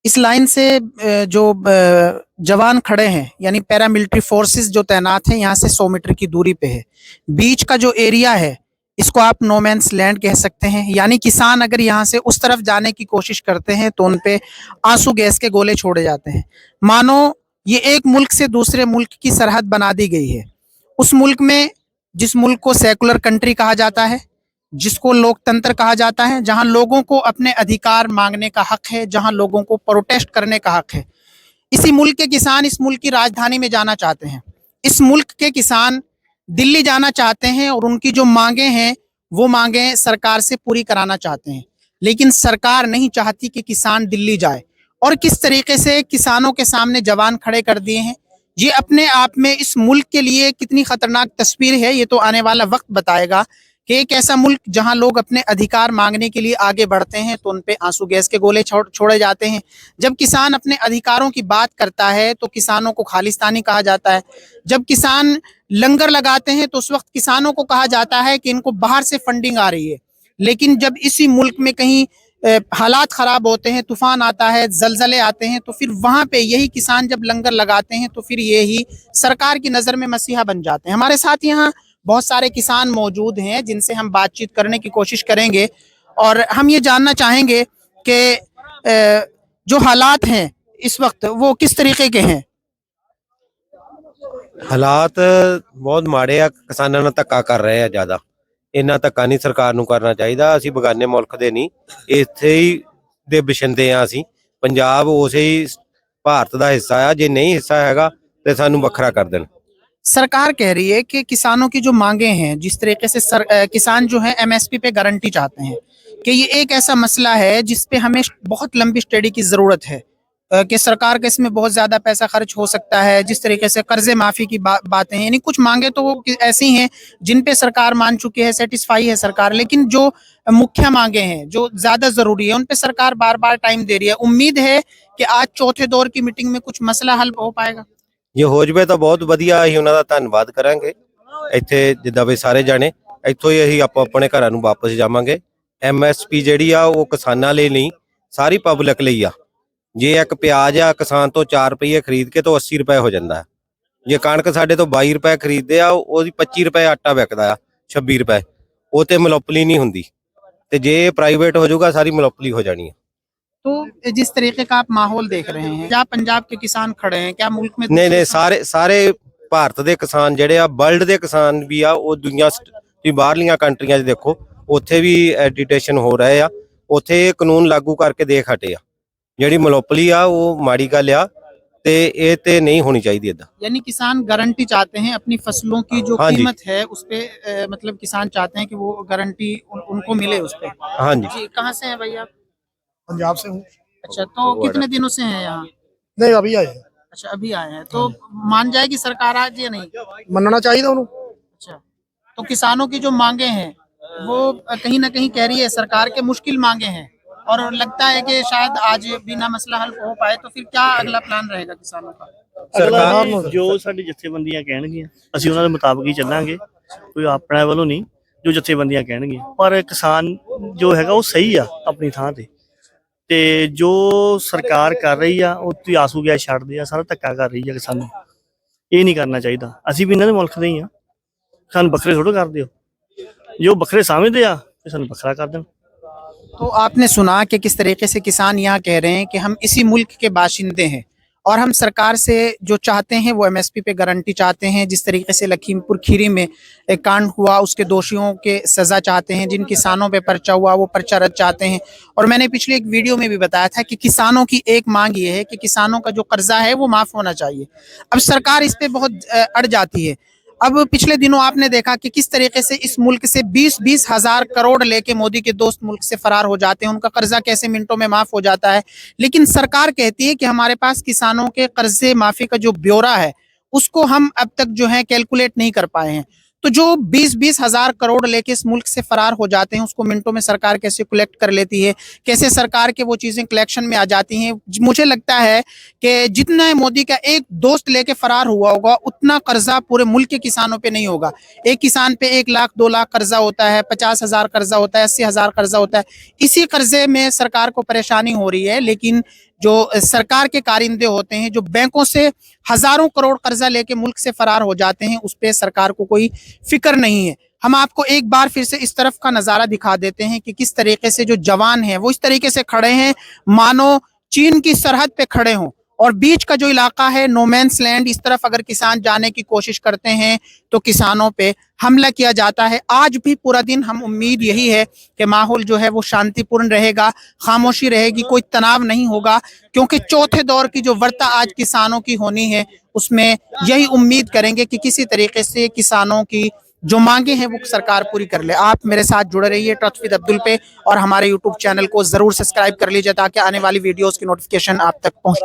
इस लाइन से जो जवान खड़े हैं यानी पैरामिलिट्री फोर्सेस जो तैनात हैं यहाँ से 100 मीटर की दूरी पे है। बीच का जो एरिया है इसको आप नो मैंस लैंड कह सकते हैं। यानी किसान अगर यहाँ से उस तरफ जाने की कोशिश करते हैं तो उन पे आंसू गैस के गोले छोड़े जाते हैं। मानो ये एक मुल्क से दूसरे मुल्क की सरहद बना दी गई है। उस मुल्क में, जिस मुल्क को सेकुलर कंट्री कहा जाता है, जिसको लोकतंत्र कहा जाता है, जहां लोगों को अपने अधिकार मांगने का हक है, जहां लोगों को प्रोटेस्ट करने का हक है, इसी मुल्क के किसान इस मुल्क की राजधानी में जाना चाहते हैं। इस मुल्क के किसान दिल्ली जाना चाहते हैं और उनकी जो मांगे हैं वो मांगे सरकार से पूरी कराना चाहते हैं। लेकिन सरकार नहीं चाहती कि किसान दिल्ली जाए। और किस तरीके से किसानों के सामने जवान खड़े कर दिए हैं, ये अपने आप में इस मुल्क के लिए कितनी खतरनाक तस्वीर है, ये तो आने वाला वक्त बताएगा कि एक ऐसा मुल्क जहां लोग अपने अधिकार मांगने के लिए आगे बढ़ते हैं तो उन पे आंसू गैस के गोले छोड़े जाते हैं। जब किसान अपने अधिकारों की बात करता है तो किसानों को खालिस्तानी कहा जाता है। जब किसान लंगर लगाते हैं तो उस वक्त किसानों को कहा जाता है कि इनको बाहर से फंडिंग आ रही है। लेकिन जब इसी मुल्क में कहीं हालात खराब होते हैं, तूफान आता है, जलजले आते हैं, तो फिर वहां पे यही किसान जब लंगर लगाते हैं तो फिर यही सरकार की नजर में मसीहा बन जाते हैं। हमारे साथ यहाँ बहुत सारे किसान मौजूद हैं जिनसे हम बातचीत करने की कोशिश करेंगे और हम ये जानना चाहेंगे कि जो हालात हैं इस वक्त वो किस तरीके के हैं। ਹਾਲਾਤ ਬਹੁਤ ਮਾੜੇ ਆ। ਕਿਸਾਨਾਂ ਨਾਲ ਧੱਕਾ ਕਰ ਰਹੇ ਆ ਜ਼ਿਆਦਾ। ਇੰਨਾ ਧੱਕਾ ਨਹੀਂ ਸਰਕਾਰ ਨੂੰ ਕਰਨਾ ਚਾਹੀਦਾ। ਅਸੀਂ ਬਗਾਨੇ ਮੁਲਕ ਦੇ ਨਹੀਂ, ਇੱਥੇ ਹੀ ਦੇ ਬਸ਼ਿੰਦੇ ਆ। ਅਸੀਂ ਪੰਜਾਬ ਉਸੇ ਹੀ ਭਾਰਤ ਦਾ ਹਿੱਸਾ ਆ। ਜੇ ਨਹੀਂ ਹਿੱਸਾ ਹੈਗਾ ਤੇ ਸਾਨੂੰ ਵੱਖਰਾ ਕਰ ਦੇਣ। सरकार कह रही है कि किसानों की जो मांगे हैं, जिस तरीके से किसान जो है एमएसपी पे गारंटी चाहते हैं, कि ये एक ऐसा मसला है जिस पे हमें बहुत लंबी स्टडी की जरूरत है, कि सरकार के इसमें बहुत ज्यादा पैसा खर्च हो सकता है। जिस तरीके से कर्जे माफी की बातें हैं, यानी कुछ मांगे तो वो ऐसी हैं जिन पे सरकार मान चुकी है, सेटिस्फाई है सरकार, लेकिन जो मुख्य मांगे हैं जो ज्यादा जरूरी है उन पे सरकार बार बार टाइम दे रही है। उम्मीद है कि आज चौथे दौर की मीटिंग में कुछ मसला हल हो पाएगा। ਜੇ ਹੋ ਜਵੇ ਤਾਂ ਬਹੁਤ ਵਧੀਆ। ਅਸੀਂ ਉਹਨਾਂ ਦਾ ਧੰਨਵਾਦ ਕਰਾਂਗੇ। ਇੱਥੇ ਜਿੱਦਾਂ ਵੀ ਸਾਰੇ ਜਾਣੇ ਇੱਥੋਂ ਹੀ ਅਸੀਂ ਆਪੋ ਆਪਣੇ ਘਰਾਂ ਨੂੰ ਵਾਪਸ ਜਾਵਾਂਗੇ। ਐਮਐਸਪੀ ਜਿਹੜੀ ਆ ਉਹ ਕਿਸਾਨਾਂ ਲਈ ਨਹੀਂ, ਸਾਰੀ ਪਬਲਿਕ ਲਈ ਆ। ਜੇ ਇੱਕ ਪਿਆਜ਼ ਆ ਕਿਸਾਨ ਤੋਂ 4 ਰੁਪਏ ਖਰੀਦ ਕੇ ਤਾਂ 80 ਰੁਪਏ ਹੋ ਜਾਂਦਾ। ਜੇ ਕਣਕ ਸਾਡੇ ਤੋਂ 22 ਰੁਪਏ ਖਰੀਦਦੇ ਆ, ਉਹਦੀ 25 ਰੁਪਏ ਆਟਾ ਵਿਕਦਾ ਆ, 26 ਰੁਪਏ। ਉਹ ਤੇ ਮੋਨੋਪੋਲੀ ਨਹੀਂ ਹੁੰਦੀ। ਤੇ ਜੇ ਪ੍ਰਾਈਵੇਟ ਹੋ ਜਾਊਗਾ ਸਾਰੀ ਮੋਨੋਪੋਲੀ ਹੋ ਜਾਣੀ ਹੈ। तो जिस तरीके का आप माहौल देख रहे हैं, क्या पंजाब के किसान खड़े हैं, क्या मुल्क में नहीं, सारे ਭਾਰਤ ਦੇ ਕਿਸਾਨ ਜਿਹੜੇ ਆ, ਵਰਲਡ ਦੇ ਕਿਸਾਨ ਵੀ ਆ। ਉਹ ਦੁਨੀਆ ਦੀ ਬਾਹਰਲੀਆਂ ਕੰਟਰੀਆਂ 'ਚ ਦੇਖੋ, ਉੱਥੇ ਵੀ ਐਡੀਟੇਸ਼ਨ ਹੋ ਰਹੇ ਆ। ਉੱਥੇ ਇਹ ਕਾਨੂੰਨ ਲਾਗੂ ਕਰਕੇ ਦੇਖ ਹਟੇ ਆ। ਜਿਹੜੀ ਮੋਨੋਪੋਲੀ ਆ ਉਹ ਮਾੜੀ ਗੱਲ ਆ ਤੇ ਇਹ ਤੇ ਨਹੀਂ होनी चाहिए इदा। यानी किसान गारंटी चाहते हैं अपनी फसलों की जो कीमत है उस पे, मतलब किसान चाहते हैं कि वो गारंटी उनको मिले उस पे। हाँ जी। कहाँ से हैं भाई आप? पंजाब से हूँ। अच्छा, तो कितने दिनों से हैं यहाँ? नहीं, अभी आए हैं। अच्छा, अभी आए हैं। तो मान जाएगी सरकार आज या नहीं? मनना चाहिए था उन्होंने। अच्छा, तो किसानों की जो मांगे हैं वो कहीं ना कहीं कह रही है सरकार के मुश्किल मांगे हैं और लगता है कि शायद आज बिना मसला हल हो पाए, तो फिर क्या अगला प्लान रहेगा किसानों का? ਸਰਕਾਰ ਜੋ ਸਾਡੀ ਜਥੇਬੰਦੀਆਂ ਕਹਿਣਗੀਆਂ ਅਸੀਂ ਉਹਨਾਂ ਦੇ ਮੁਤਾਬਕ ਹੀ ਚੱਲਾਂਗੇ। ਕੋਈ ਆਪਣੇ ਵੱਲੋਂ ਨਹੀਂ, ਜੋ ਜਥੇਬੰਦੀਆਂ ਕਹਿਣਗੀਆਂ। ਪਰ ਕਿਸਾਨ ਜੋ ਹੈਗਾ ਉਹ ਸਹੀ ਆ ਆਪਣੀ ਥਾਂ ਤੇ ਜੋ ਸਰਕਾਰ ਕਰ ਰਹੀ ਆ ਉਹ ਤੇ ਆਸੂ ਗਿਆ ਛੱਡਦੇ ਆ, ਸਾਰਾ ਧੱਕਾ ਕਰ ਰਹੀ ਆ ਕਿਸਾਨਾਂ। ਇਹ ਨਹੀਂ ਕਰਨਾ ਚਾਹੀਦਾ। ਅਸੀਂ ਵੀ ਇਹਨਾਂ ਦੇ ਮੁਲਕ ਦੇ ਹੀ ਆ। ਸਾਨੂੰ ਵੱਖਰੇ ਥੋੜ੍ਹਾ ਕਰ ਦਿਓ। ਜੋ ਵੱਖਰੇ ਸਮਝਦੇ ਆ ਤੇ ਸਾਨੂੰ ਵੱਖਰਾ ਕਰ ਦੇਣ। तो आपने सुना कि किस तरीके से किसान यहाँ कह रहे हैं कि हम इसी मुल्क के बाशिंदे हैं और हम सरकार से जो चाहते हैं वो एमएसपी पे गारंटी चाहते हैं। जिस तरीके से लखीमपुर खीरी में एक कांड हुआ, उसके दोषियों के सजा चाहते हैं। जिन किसानों पे पर्चा हुआ वो पर्चा रद्द चाहते हैं। और मैंने पिछले एक वीडियो में भी बताया था कि किसानों की एक मांग ये है कि किसानों का जो कर्जा है वो माफ होना चाहिए। अब सरकार इस पे बहुत अड़ जाती है। अब पिछले दिनों आपने देखा कि किस तरीके से इस मुल्क से 20-20 हजार करोड़ लेके मोदी के दोस्त मुल्क से फरार हो जाते हैं, उनका कर्जा कैसे मिनटों में माफ हो जाता है। लेकिन सरकार कहती है कि हमारे पास किसानों के कर्जे माफी का जो ब्यौरा है उसको हम अब तक जो है कैलकुलेट नहीं कर पाए हैं। तो जो 20-20 हजार करोड़ लेके इस मुल्क से फरार हो जाते हैं उसको मिनटों में सरकार कैसे कलेक्ट कर लेती है, कैसे सरकार के वो चीजें कलेक्शन में आ जाती हैं। मुझे लगता है कि जितना मोदी का एक दोस्त लेके फरार हुआ होगा उतना कर्जा पूरे मुल्क के किसानों पे नहीं होगा। एक किसान पे 1 लाख 2 लाख कर्जा होता है, 50,000 कर्जा होता है, 80,000 कर्जा होता है। इसी कर्जे में सरकार को परेशानी हो रही है। लेकिन जो सरकार के कारिंदे होते हैं, जो बैंकों से हजारों करोड़ कर्जा लेके मुल्क से फरार हो जाते हैं, उस पे सरकार को कोई फिक्र नहीं है। हम आपको एक बार फिर से इस तरफ का नजारा दिखा देते हैं कि किस तरीके से जो जवान हैं वो इस तरीके से खड़े हैं मानो चीन की सरहद पे खड़े हों। और बीच का जो इलाका है नो मैंस लैंड, इस तरफ अगर किसान जाने की कोशिश करते हैं तो किसानों पे हमला किया जाता है। आज भी पूरा दिन हम उम्मीद यही है कि माहौल जो है वो शांतिपूर्ण रहेगा, खामोशी रहेगी, कोई तनाव नहीं होगा, क्योंकि चौथे दौर की जो वार्ता आज किसानों की होनी है उसमें यही उम्मीद करेंगे कि किसी तरीके से किसानों की जो मांगे हैं वो सरकार पूरी कर ले। आप मेरे साथ जुड़े रहिए ट्रस्ट विद अब्दुल पे और हमारे यूट्यूब चैनल को जरूर सब्सक्राइब कर लीजिए ताकि आने वाली वीडियोस की नोटिफिकेशन आप तक पहुंचे।